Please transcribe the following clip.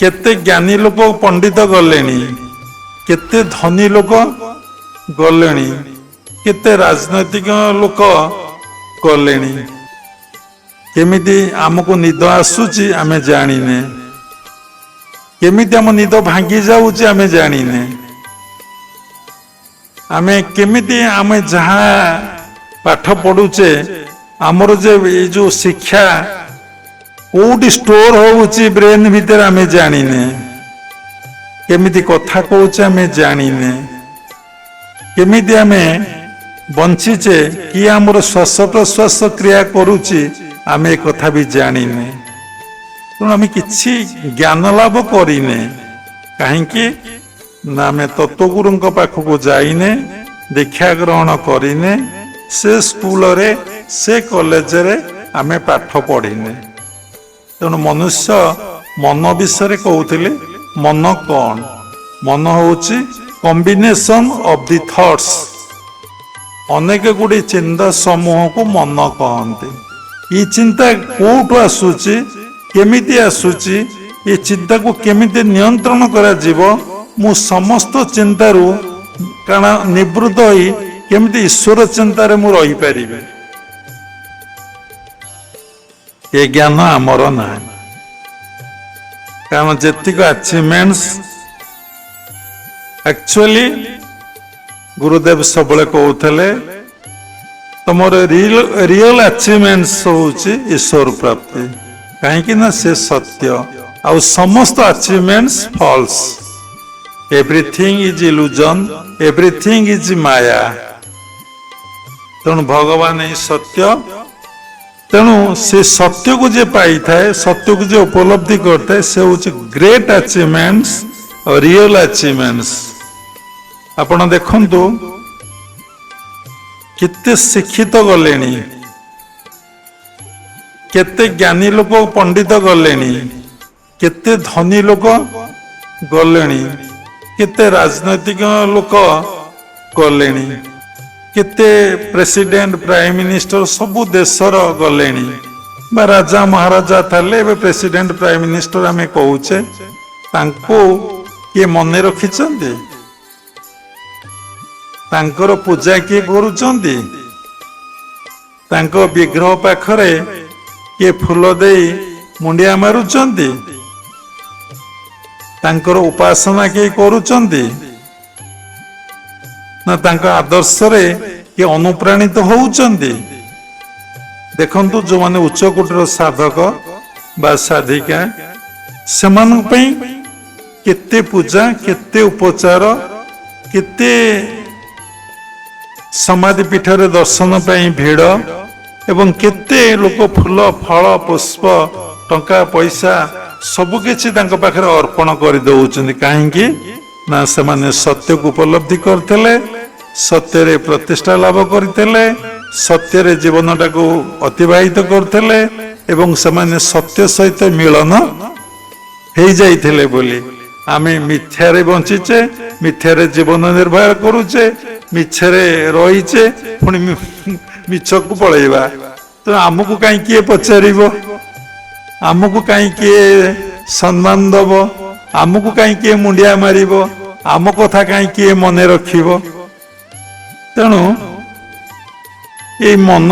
केते ज्ञानी लोक पंडित गलेनी, केते धनी लोक गलेनी, केते राजनैतिक लोक गलेनी। केमिति आमको निद आसुची आमे जानिने, केमिति आम निद भांगी जाऊची आमे जानिने, आमे केमिति आमे जहा पाठ पढ़ुचे आमर जे ये जो शिक्षा कोटी स्टोर होउची ब्रेन भीतर आमे जानिने, केमिति कथा कहूचे आमे जानिने, केमिति आमे बंचीचे कि आमर श्वास प्रश्वास क्रिया करुची आमे कथा भी जानिने। तेणु आमे किछि ज्ञान लाभ करिने, काहेकि ना आमे तत्वगुरु पाखक जाइने, दीक्षा ग्रहण करिने, से स्कूल रे से कॉलेज रे आमे पाठ पढ़िने। तेणु मनुष्य मन विषय कहते मन कौन, मन होची कॉम्बिनेशन ऑफ द थॉट्स, अनेक गुड़ी चिंता समूह को मन कहते। ये चिंता कोठु आसुची, केमिति आसुची, ये चिंता को केमिति नियंत्रण करा जीवो, मु समस्त चिंतारू कारण निवृत्त होई केमिति ईश्वर चिंतारे मु रही परिबे, ये ज्ञान आमर ना। कारण जेतिक अचीवमेंट्स एक्चुअली गुरुदेव सब कहते तुम रियल अचीवमेंट्स होची ईश्वर प्राप्ति, कहीं ना से सत्य आउ समस्त achievements false. Everything is illusion, everything is maya. तेणु भगवान ही सत्य, तेणु से सत्य को जे पाई थाए, सत्य को जे उपलब्धि करता है, से होची ग्रेट अचीवमेंट्स और रियल अचीवमेंट्स। आपण देखंतु केते शिक्षित गलेनी, केते ज्ञानी लोक पंडित गलेनी, केते धनी लोक गलेनी, केते राजनैतिक लोक गलेनी, केते प्रेसिडेंट प्राइम मिनिस्टर सबु देशर गलेनी, बा राजा महाराजा थाले बे प्रेसिडेंट प्राइम मिनिस्टर आमे कहूचे, तांको किए मने रखिचंदी, तांकर पूजा किए करुचंदी, तांको विग्रह पाखरे किए फूल देई मुंडिया मारुचंदी, तांकर उपासना किए करुचंदी, ना तांका आदर्श रे किए अनुप्राणित होउचंदी। देखंतु जो माने उच्च कोटर साधक बा साधिका, सेमान पई केते पूजा, केते उपचार, केते समाधि पीठरे दर्शन पाई भीड़, एवं केते लोक फूल फल पुष्प टंका पैसा सबकिछि तांका पाखरे अर्पण कर दउचंदी। काहेकि ना सेमाने सत्य को उपलब्धि करथिले, सत्य रे प्रतिष्ठा लाभ करथिले, सत्य रे जीवनटा को अतिबाहित करथिले, एवं सेमाने सत्य सहित मिलन हेई जाइथिले बोली आमे मिथ्यारे बंचीचे, मिथ्यारे जीवन निर्वाह करूचे, मिछरे रहीचे, पुणी मिछ को पळेबा। तो आमको कहीं किए पचारिबो, आमको कहीं किए सम्मान दबो, आमको कहीं किए मुंडिया मारिबो, आम कथा कहीं किए मने रखिबो। तेणु ये मन